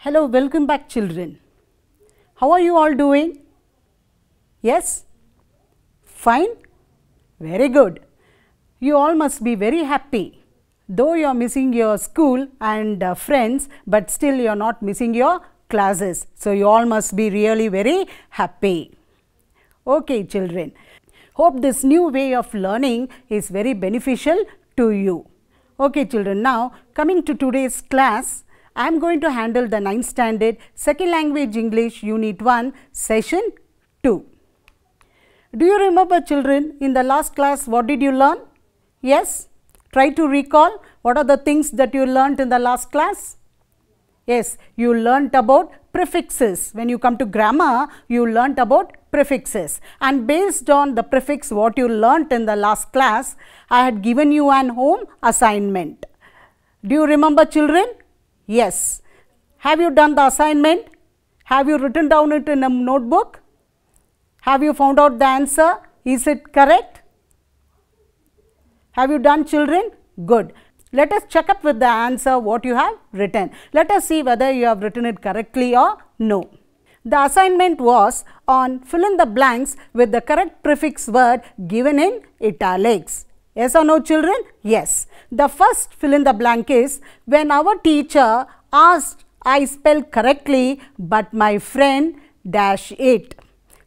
Hello, welcome back children. How are you all doing? Yes? Fine? Very good. You all must be very happy. Though you are missing your school and friends, but still you are not missing your classes. So, you all must be really very happy. Okay children. Hope this new way of learning is very beneficial to you. Okay children, now coming to today's class, I am going to handle the 9th standard second language English unit 1 session 2. Do you remember children, in the last class what did you learn? Yes? Try to recall what are the things that you learnt in the last class? Yes, you learnt about prefixes. When you come to grammar, you learnt about prefixes, and based on the prefix what you learnt in the last class, I had given you an home assignment. Do you remember children? Yes. Have you done the assignment? Have you written down it in a notebook? Have you found out the answer? Is it correct? Have you done children? Good. Let us check up with the answer what you have written. Let us see whether you have written it correctly or no. The assignment was on fill in the blanks with the correct prefix word given in italics. Yes or no children? Yes. The first fill in the blank is when our teacher asked I spell correctly but my friend dash it.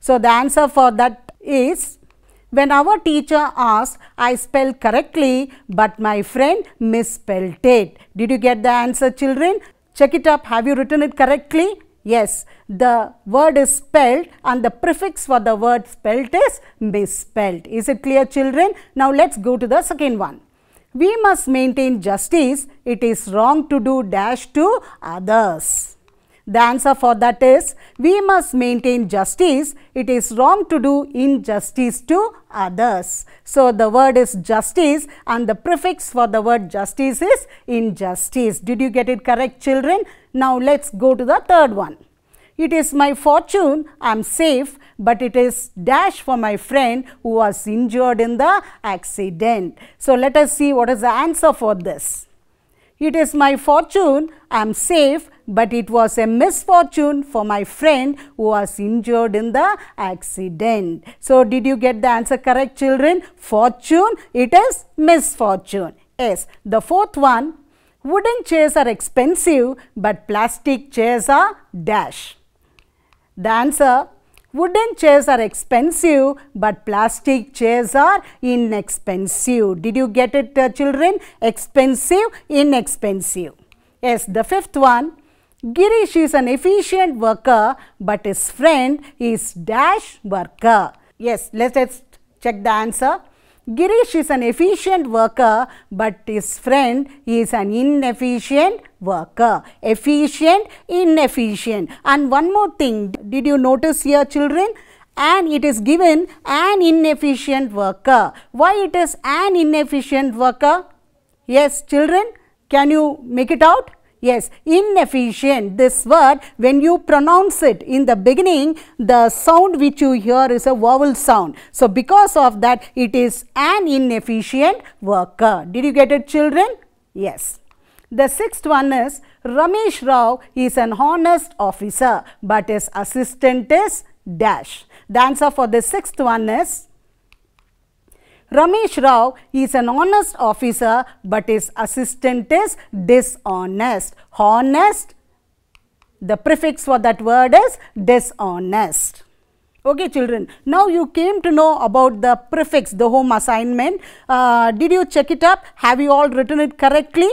So, the answer for that is when our teacher asked I spell correctly but my friend misspelled it. Did you get the answer children? Check it up. Have you written it correctly? Yes, the word is spelled and the prefix for the word spelled is misspelled. Is it clear children? Now, let us go to the second one. We must maintain justice. It is wrong to do dash to others. The answer for that is we must maintain justice. It is wrong to do injustice to others. So, the word is justice and the prefix for the word justice is injustice. Did you get it correct children? Now, let us go to the third one. It is my fortune I am safe, but it is dash for my friend who was injured in the accident. So, let us see what is the answer for this. It is my fortune I am safe, but it was a misfortune for my friend who was injured in the accident. So, did you get the answer correct children? Fortune, it is misfortune. Yes. The fourth one, wooden chairs are expensive, but plastic chairs are dash. The answer, wooden chairs are expensive, but plastic chairs are inexpensive. Did you get it children? Expensive, inexpensive. Yes, the fifth one, Girish is an efficient worker, but his friend is dash worker. Yes, let us check the answer. Girish is an efficient worker, but his friend is an inefficient worker. Efficient, inefficient. And one more thing, did you notice here children? And it is given an inefficient worker. Why it is an inefficient worker? Yes children, can you make it out? Yes, inefficient. This word, when you pronounce it in the beginning, the sound which you hear is a vowel sound. So, because of that, it is an inefficient worker. Did you get it children? Yes. The sixth one is Ramesh Rao is an honest officer, but his assistant is dash. The answer for the sixth one is Ramesh Rao is an honest officer, but his assistant is dishonest. Honest, the prefix for that word is dishonest. Okay children, now you came to know about the prefix, the home assignment. Did you check it up? Have you all written it correctly?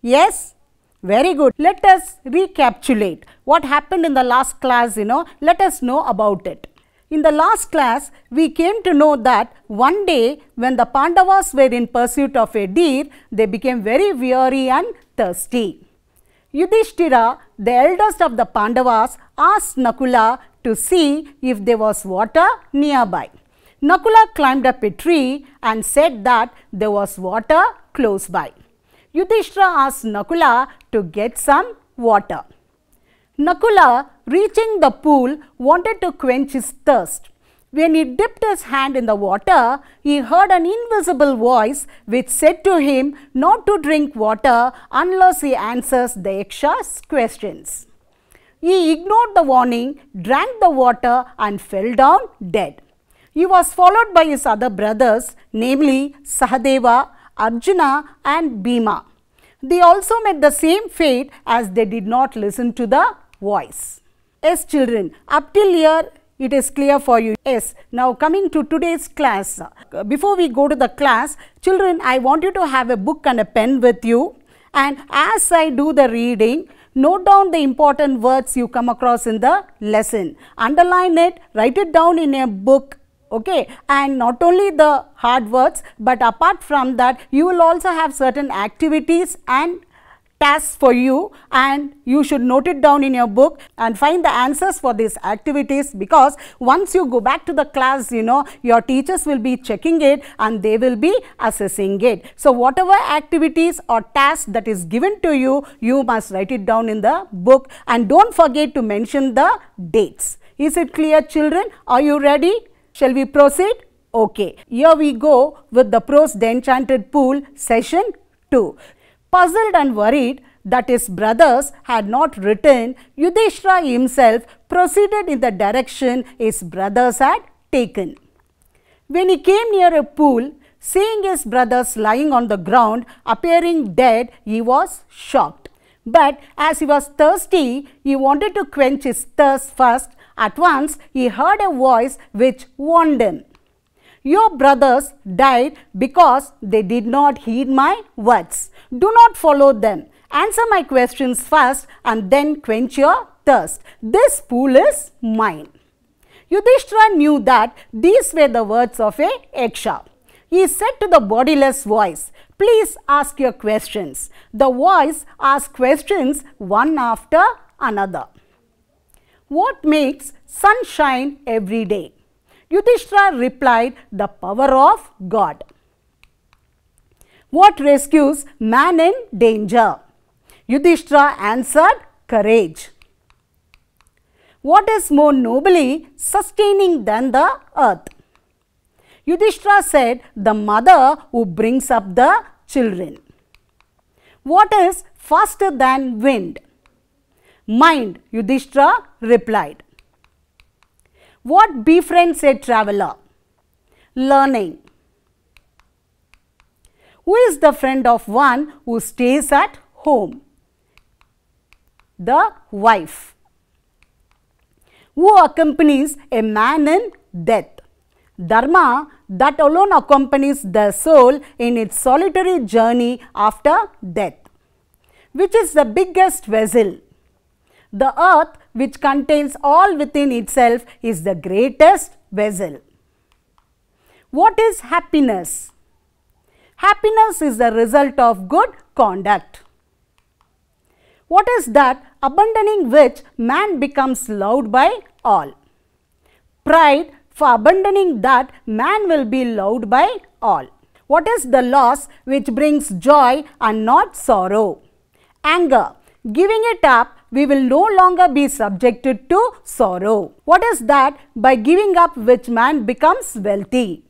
Yes? Very good. Let us recapitulate what happened in the last class, let us know about it. In the last class, we came to know that one day when the Pandavas were in pursuit of a deer, they became very weary and thirsty. Yudhishthira, the eldest of the Pandavas, asked Nakula to see if there was water nearby. Nakula climbed up a tree and said that there was water close by. Yudhishthira asked Nakula to get some water. Nakula, reaching the pool, wanted to quench his thirst. When he dipped his hand in the water, he heard an invisible voice which said to him not to drink water unless he answers the Yaksha's questions. He ignored the warning, drank the water and fell down dead. He was followed by his other brothers, namely Sahadeva, Arjuna and Bhima. They also met the same fate as they did not listen to the voice. Yes, children, up till here it is clear for you. Yes, now coming to today's class. Before we go to the class, children, I want you to have a book and a pen with you, and as I do the reading, note down the important words you come across in the lesson. Underline it, write it down in a book. Okay, and not only the hard words, but apart from that, you will also have certain activities and tasks for you, and you should note it down in your book and find the answers for these activities, because once you go back to the class, your teachers will be checking it and they will be assessing it. So whatever activities or tasks that is given to you, you must write it down in the book, and don't forget to mention the dates. Is it clear, children? Are you ready? Shall we proceed? Okay, here we go with the Prose the Enchanted Pool session 2. Puzzled and worried that his brothers had not returned, Yudhishthira himself proceeded in the direction his brothers had taken. When he came near a pool, seeing his brothers lying on the ground, appearing dead, he was shocked. But as he was thirsty, he wanted to quench his thirst first. At once, he heard a voice which warned him, "Your brothers died because they did not heed my words. Do not follow them. Answer my questions first and then quench your thirst. This pool is mine." Yudhishthira knew that these were the words of a Yaksha. He said to the bodiless voice, "Please ask your questions." The voice asked questions one after another. What makes sun shine every day? Yudhishthira replied, "The power of God." What rescues man in danger? Yudhishthira answered, "Courage." What is more nobly sustaining than the earth? Yudhishthira said, "The mother who brings up the children." What is faster than wind? Mind, Yudhishthira replied. What befriends a traveller? Learning. Who is the friend of one who stays at home? The wife. Who accompanies a man in death? Dharma, that alone accompanies the soul in its solitary journey after death. Which is the biggest vessel? The earth, which contains all within itself, is the greatest vessel. What is happiness? Happiness is the result of good conduct. What is that abandoning which man becomes loved by all? Pride, for abandoning that man will be loved by all. What is the loss which brings joy and not sorrow? Anger. Giving it up, we will no longer be subjected to sorrow. What is that by giving up which man becomes wealthy?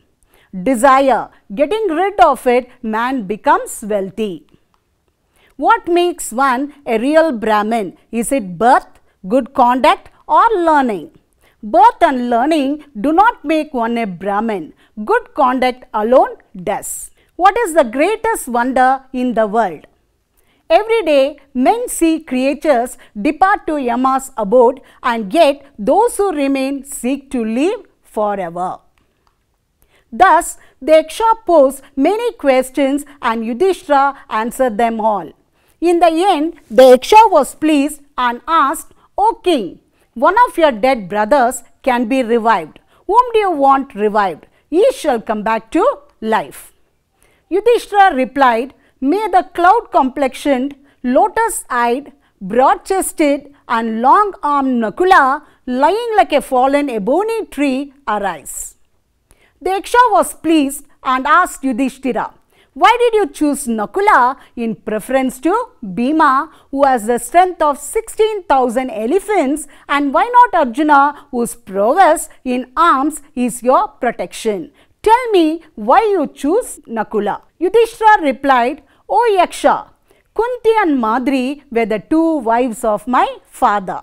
Desire. Getting rid of it, man becomes wealthy. What makes one a real Brahmin? Is it birth, good conduct or learning? Birth and learning do not make one a Brahmin. Good conduct alone does. What is the greatest wonder in the world? Every day, men see creatures depart to Yama's abode, and yet those who remain seek to live forever. Thus, the Yaksha posed many questions and Yudhishthira answered them all. In the end, the Yaksha was pleased and asked, "O king, one of your dead brothers can be revived. Whom do you want revived? He shall come back to life." Yudhishthira replied, "May the cloud-complexioned, lotus-eyed, broad-chested and long-armed Nakula, lying like a fallen ebony tree, arise." The Yaksha was pleased and asked Yudhishthira, "Why did you choose Nakula in preference to Bhima, who has the strength of 16,000 elephants, and why not Arjuna, whose prowess in arms is your protection? Tell me why you choose Nakula." Yudhishthira replied, "O Yaksha, Kunti and Madri were the two wives of my father.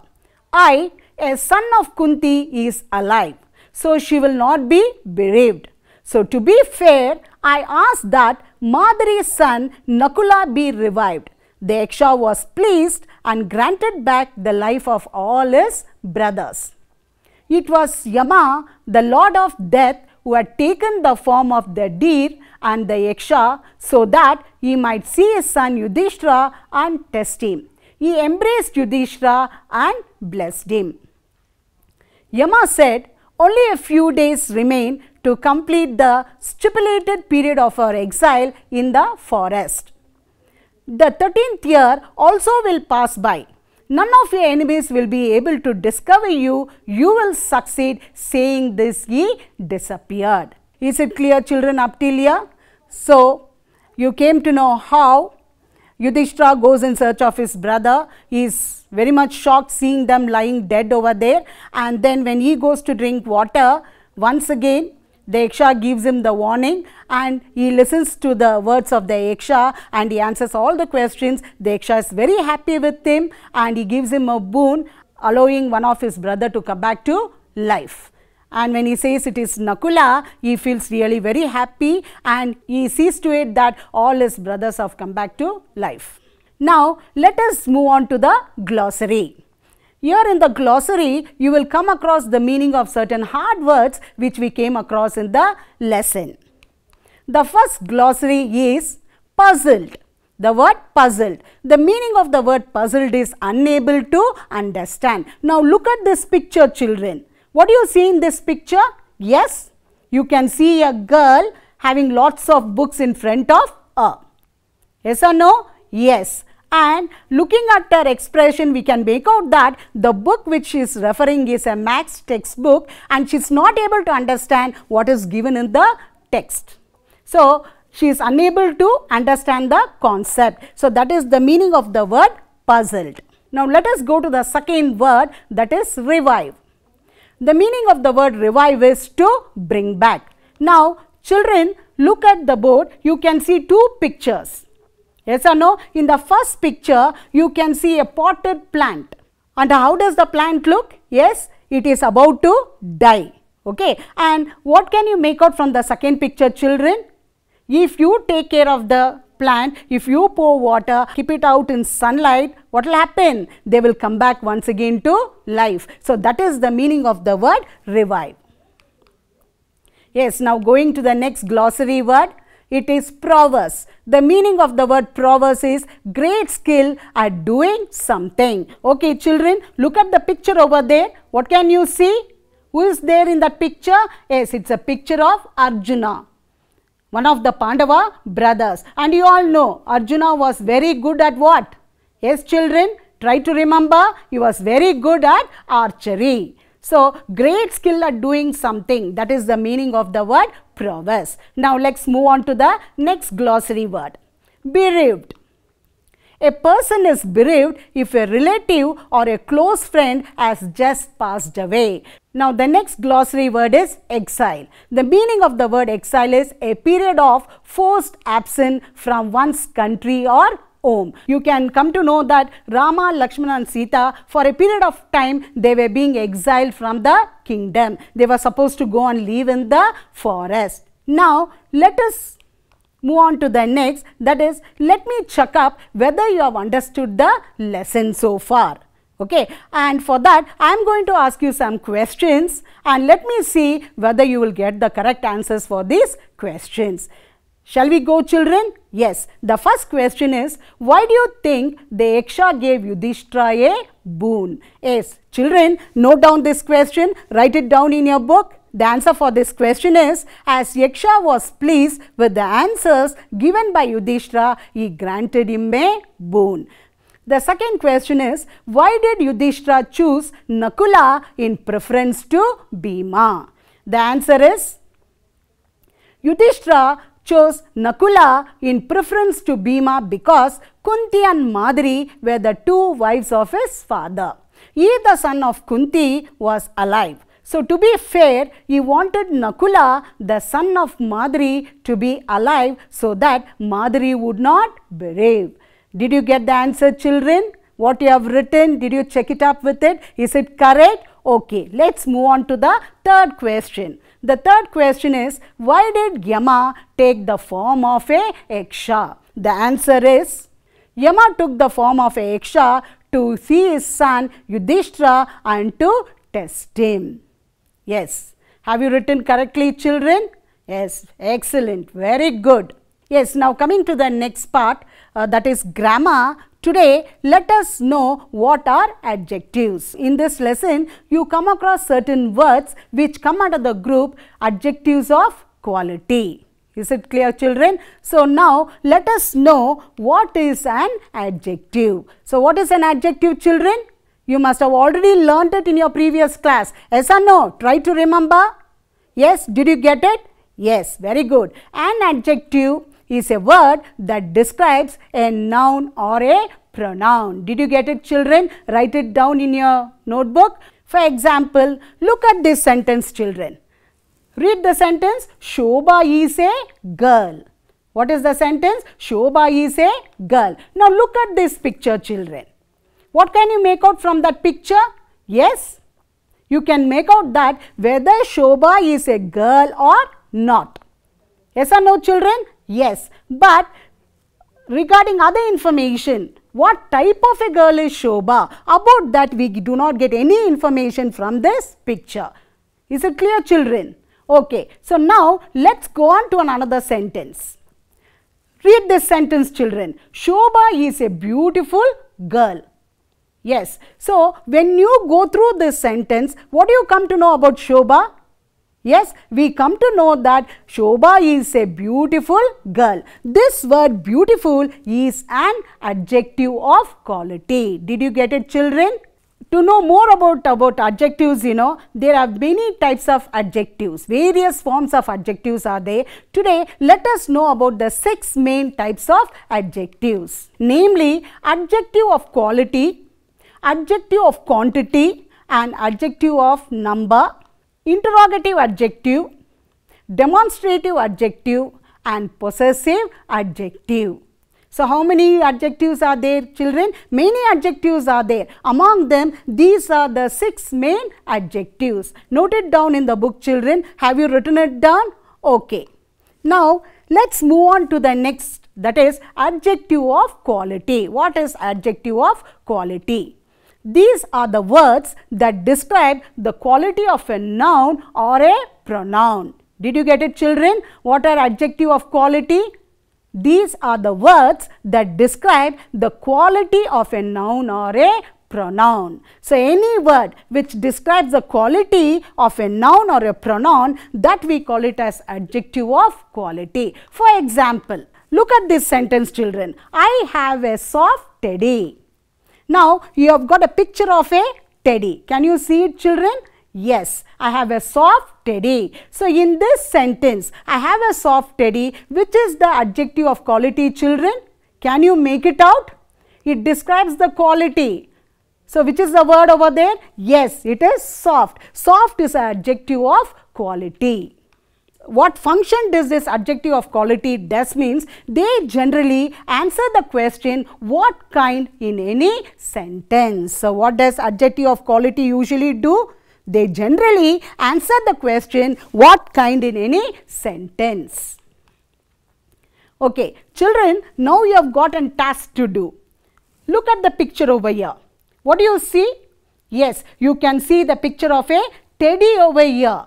I, a son of Kunti, is alive, so she will not be bereaved. So, to be fair, I asked that Madari's son Nakula be revived. The Yaksha was pleased and granted back the life of all his brothers. It was Yama, the lord of death, who had taken the form of the deer and the Yaksha so that he might see his son Yudhishthira and test him. He embraced Yudhishthira and blessed him. Yama said, only a few days remain to complete the stipulated period of our exile in the forest. The 13th year also will pass by. None of your enemies will be able to discover you. You will succeed. Saying this, he disappeared. Is it clear, children, up till here? So, you came to know how Yudhishthira goes in search of his brother. He is very much shocked seeing them lying dead over there. And then when he goes to drink water, once again, the Yaksha gives him the warning and he listens to the words of the Yaksha and he answers all the questions. The Yaksha is very happy with him and he gives him a boon, allowing one of his brother to come back to life. And when he says it is Nakula, he feels really very happy and he sees to it that all his brothers have come back to life. Now, let us move on to the glossary. Here in the glossary, you will come across the meaning of certain hard words which we came across in the lesson. The first glossary is puzzled. The word puzzled. The meaning of the word puzzled is unable to understand. Now, look at this picture, children. What do you see in this picture? Yes, you can see a girl having lots of books in front of her. Yes or no? Yes. And looking at her expression, we can make out that the book which she is referring is a maths textbook and she is not able to understand what is given in the text. So, she is unable to understand the concept. So, that is the meaning of the word puzzled. Now, let us go to the second word, that is revive. The meaning of the word revive is to bring back. Now, children, look at the board. You can see two pictures. Yes or no? In the first picture, you can see a potted plant. And how does the plant look? Yes, it is about to die. Okay. And what can you make out from the second picture, children? If you take care of the plant, if you pour water, keep it out in sunlight, what will happen? They will come back once again to life. So, that is the meaning of the word revive. Yes, now going to the next glossary word. It is prowess. The meaning of the word prowess is great skill at doing something. Okay, children, look at the picture over there. What can you see? Who is there in that picture? Yes, it's a picture of Arjuna, one of the Pandava brothers. And you all know Arjuna was very good at what? Yes, children, try to remember. He was very good at archery. So, great skill at doing something, that is the meaning of the word prowess. Now, let us move on to the next glossary word, bereaved. A person is bereaved if a relative or a close friend has just passed away. Now, the next glossary word is exile. The meaning of the word exile is a period of forced absence from one's country or home. You can come to know that Rama, Lakshmana and Sita, for a period of time, they were being exiled from the kingdom. They were supposed to go and live in the forest. Now, let us move on to the next, that is, let me check up whether you have understood the lesson so far. Okay, and for that, I am going to ask you some questions and let me see whether you will get the correct answers for these questions. Shall we go, children? Yes. The first question is, why do you think the Yaksha gave Yudhishthira a boon? Yes. Children, note down this question. Write it down in your book. The answer for this question is, as Yaksha was pleased with the answers given by Yudhishthira, he granted him a boon. The second question is, why did Yudhishthira choose Nakula in preference to Bhima? The answer is, Yudhishthira chose Nakula in preference to Bhima because Kunti and Madari were the two wives of his father. He, the son of Kunti, was alive. So, to be fair, he wanted Nakula, the son of Madari, to be alive so that Madari would not bereave. Did you get the answer, children? What you have written, did you check it up with it? Is it correct? Okay, let's move on to the third question. The third question is, why did Yama take the form of a Yaksha? The answer is, Yama took the form of a Yaksha to see his son Yudhishthira and to test him. Yes. Have you written correctly, children? Yes. Excellent. Very good. Yes. Now coming to the next part, that is grammar. Today, let us know what are adjectives. In this lesson, you come across certain words which come under the group adjectives of quality. Is it clear, children? So now let us know what is an adjective. So what is an adjective, children? You must have already learnt it in your previous class. Yes or no? Try to remember. Yes, did you get it? Yes, very good. An adjective is a word that describes a noun or a pronoun. Did you get it, children? Write it down in your notebook. For example, look at this sentence, children. Read the sentence. Shobha is a girl. What is the sentence? Shobha is a girl. Now look at this picture, children. What can you make out from that picture? Yes, you can make out that whether Shobha is a girl or not. Yes or no, children? Yes, but regarding other information, what type of a girl is Shobha? About that we do not get any information from this picture. Is it clear, children? Okay, so now let's go on to another sentence. Read this sentence, children. Shobha is a beautiful girl. Yes, so when you go through this sentence, what do you come to know about Shobha? Yes, we come to know that Shobha is a beautiful girl. This word beautiful is an adjective of quality. Did you get it, children? To know more about adjectives, there are many types of adjectives. Various forms of adjectives are there. Today, let us know about the 6 main types of adjectives. Namely, adjective of quality, adjective of quantity, and adjective of number, interrogative adjective, demonstrative adjective, and possessive adjective. So, how many adjectives are there, children? Many adjectives are there. Among them, these are the 6 main adjectives. Note it down in the book, children. Have you written it down? Okay. Now, let's move on to the next, that is adjective of quality. What is adjective of quality? These are the words that describe the quality of a noun or a pronoun. Did you get it, children? What are adjective of quality? These are the words that describe the quality of a noun or a pronoun. So, any word which describes the quality of a noun or a pronoun, that we call it as adjective of quality. For example, look at this sentence, children. I have a soft teddy. Now, you have got a picture of a teddy. Can you see it, children? Yes, I have a soft teddy. So, in this sentence, I have a soft teddy. Which is the adjective of quality, children? Can you make it out? It describes the quality. So, which is the word over there? Yes, it is soft. Soft is an adjective of quality. What function does this adjective of quality does means they generally answer the question what kind in any sentence. So, what does adjective of quality usually do? They generally answer the question what kind in any sentence. Okay, children, now you have got a task to do. Look at the picture over here. What do you see? Yes, you can see the picture of a teddy over here.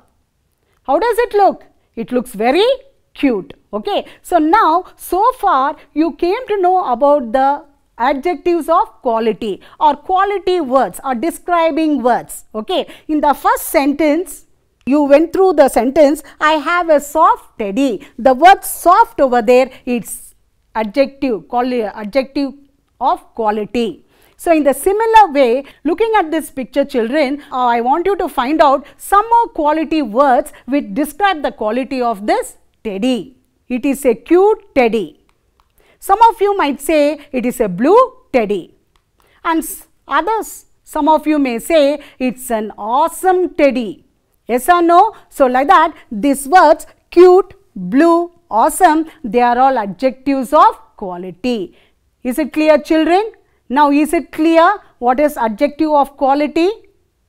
How does it look? It looks very cute. Okay, so now so far you came to know about the adjectives of quality or quality words or describing words. Okay, in the first sentence you went through the sentence, I have a soft teddy. The word soft over there, it's adjective, adjective of quality. So, in the similar way, looking at this picture, children, I want you to find out some more quality words which describe the quality of this teddy. It is a cute teddy. Some of you might say it is a blue teddy, and others, some of you may say it's an awesome teddy. Yes or no? So, like that, these words cute, blue, awesome, they are all adjectives of quality. Is it clear, children? Now, is it clear what is adjective of quality?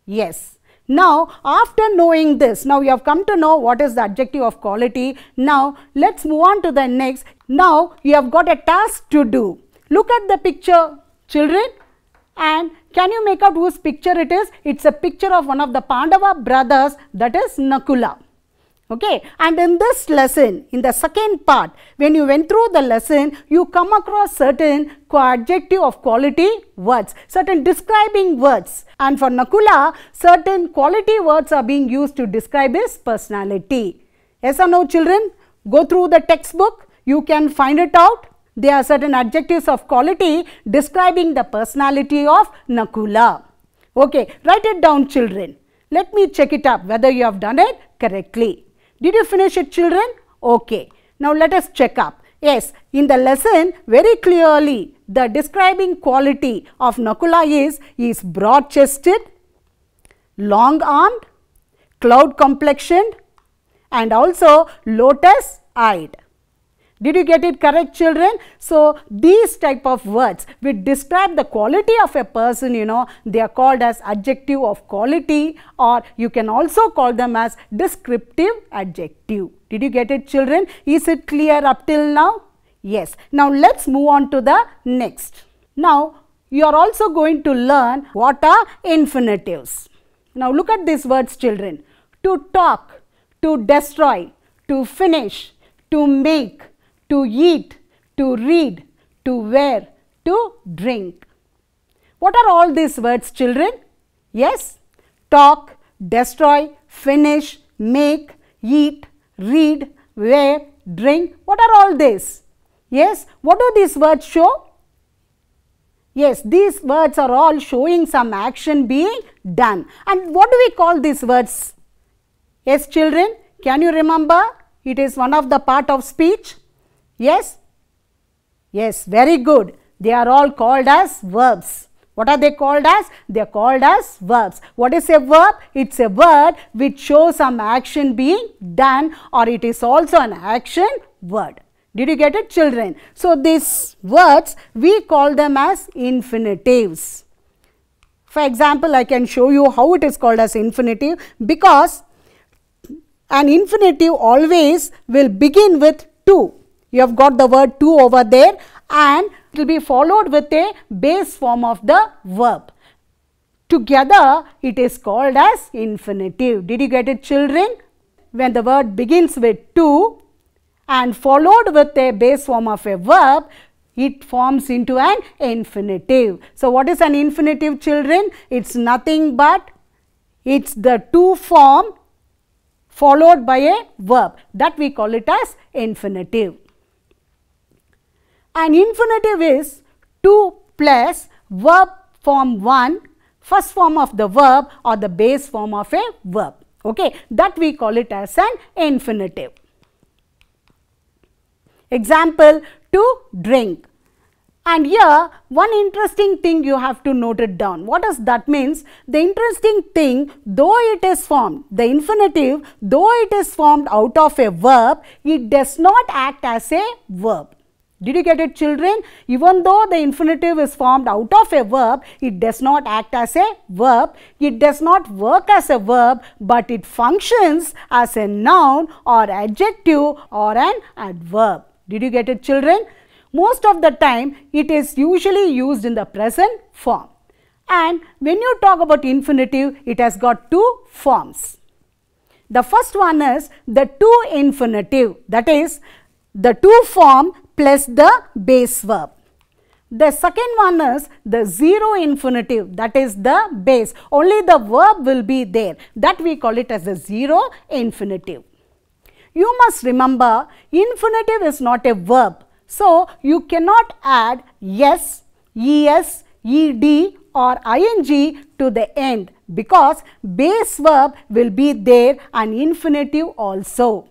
Yes. Now, after knowing this, now you have come to know what is the adjective of quality. Now, let's move on to the next. Now, you have got a task to do. Look at the picture, children, and can you make out whose picture it is? It's a picture of one of the Pandava brothers, that is Nakula. Okay, and in this lesson, in the second part, when you went through the lesson, you come across certain adjective of quality words, certain describing words, and for Nakula, certain quality words are being used to describe his personality. Yes or no, children? Go through the textbook, you can find it out. There are certain adjectives of quality describing the personality of Nakula. Okay, write it down, children. Let me check it up whether you have done it correctly. Did you finish it, children? Okay. Now, let us check up. Yes, in the lesson, very clearly, the describing quality of Nakula is broad-chested, long-armed, cloud-complexioned, and also lotus-eyed. Did you get it correct, children? So, these type of words which describe the quality of a person, they are called as adjective of quality, or you can also call them as descriptive adjective. Did you get it, children? Is it clear up till now? Yes. Now, let's move on to the next. Now, you are also going to learn what are infinitives. Now, look at these words, children. To talk, to destroy, to finish, to make, to eat, to read, to wear, to drink. What are all these words, children? Yes, talk, destroy, finish, make, eat, read, wear, drink. What are all these? Yes, what do these words show? Yes, these words are all showing some action being done. And what do we call these words? Yes, children, can you remember? It is one of the part of speech. Yes? Yes, very good. They are all called as verbs. What are they called as? They are called as verbs. What is a verb? It's a word which shows some action being done, or it is also an action word. Did you get it, children? So, these words, we call them as infinitives. For example, I can show you how it is called as infinitive, because an infinitive always will begin with to. You have got the word to over there, and it will be followed with a base form of the verb. Together, it is called as infinitive. Did you get it, children? When the word begins with to and followed with a base form of a verb, it forms into an infinitive. So, what is an infinitive, children? It's nothing but it's the to form followed by a verb. That we call it as infinitive. An infinitive is to plus verb form 1, first form of the verb or the base form of a verb. Okay, that we call it as an infinitive. Example, to drink. And here, one interesting thing you have to note it down. What does that means? The interesting thing, though it is formed, the infinitive, though it is formed out of a verb, it does not act as a verb. Did you get it, children? Even though the infinitive is formed out of a verb, it does not act as a verb. It does not work as a verb, but it functions as a noun or adjective or an adverb. Did you get it, children? Most of the time, it is usually used in the present form. And when you talk about infinitive, it has got two forms. The first one is the to infinitive, that is the to form plus the base verb. The second one is the zero infinitive, that is the base. Only the verb will be there. That we call it as the zero infinitive. You must remember, infinitive is not a verb. So, you cannot add s, es, ed or ing to the end, because base verb will be there and infinitive also.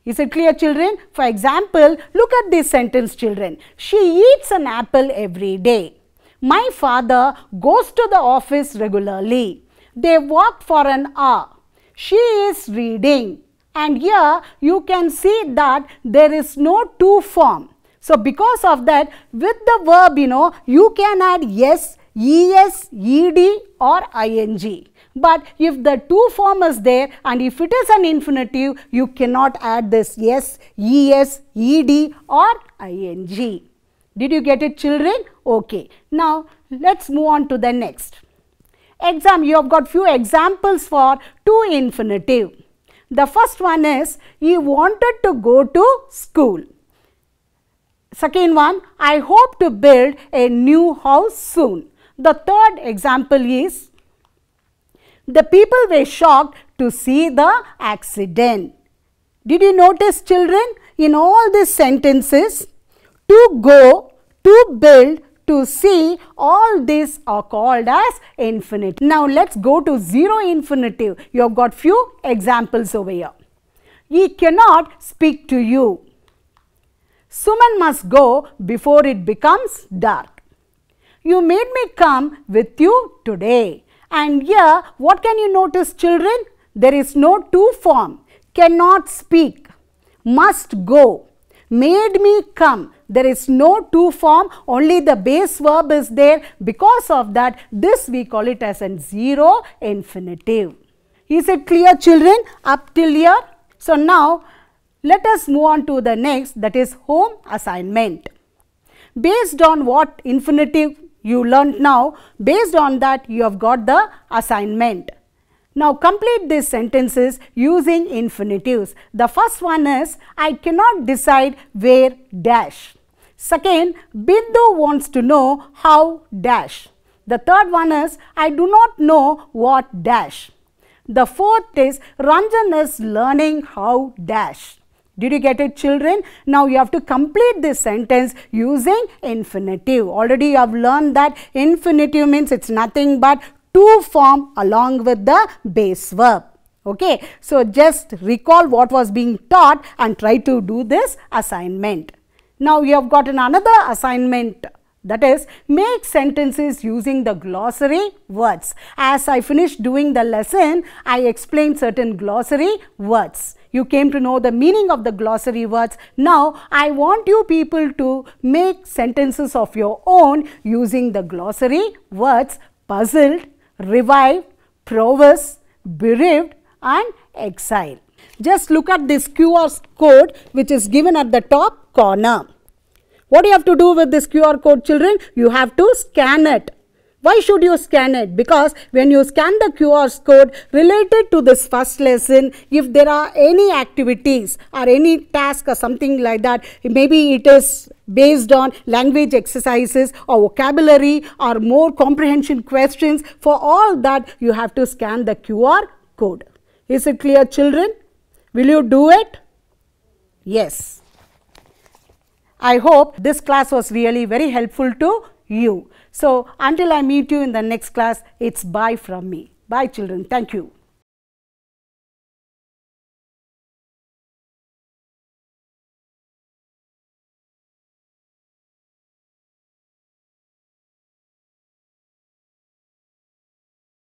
Is it clear, children? For example, look at this sentence, children. She eats an apple every day. My father goes to the office regularly. They walk for an hour. She is reading. And here you can see that there is no to form. So, because of that, with the verb, you can add s, es, ed or ing. But if the to form is there and if it is an infinitive, you cannot add this s, es, ed or ing. Did you get it, children? Okay. Now, let's move on to the next. You have got few examples for to infinitive. The first one is, he wanted to go to school. Second one, I hope to build a new house soon. The third example is, the people were shocked to see the accident. Did you notice, children, in all these sentences, to go, to build, to see, all these are called as infinitive. Now, let's go to zero infinitive. You have got few examples over here. He cannot speak to you. Suman must go before it becomes dark. You made me come with you today. And here, what can you notice, children? There is no to form. Cannot speak. Must go. Made me come. There is no to form. Only the base verb is there. Because of that, this we call it as a zero infinitive. Is it clear, children, up till here? So, now, let us move on to the next, that is home assignment. Based on what infinitive you learnt now, based on that you have got the assignment. Now, complete these sentences using infinitives. The first one is, I cannot decide where dash. Second, Bindu wants to know how dash. The third one is, I do not know what dash. The fourth is, Ranjan is learning how dash. Did you get it, children? Now, you have to complete this sentence using infinitive. Already you have learned that infinitive means it's nothing but to form along with the base verb. Okay. So, just recall what was being taught and try to do this assignment. Now, you have got another assignment, that is, make sentences using the glossary words. As I finished doing the lesson, I explained certain glossary words. You came to know the meaning of the glossary words. Now, I want you people to make sentences of your own using the glossary words puzzled, revived, prowess, bereaved and exile. Just look at this QR code which is given at the top corner. What do you have to do with this QR code, children? You have to scan it. Why should you scan it? Because when you scan the QR code related to this first lesson, if there are any activities or any task or something like that, maybe it is based on language exercises or vocabulary or more comprehension questions, for all that you have to scan the QR code. Is it clear, children? Will you do it? Yes. I hope this class was really very helpful to you. So, until I meet you in the next class, it's bye from me. Bye, children. Thank you.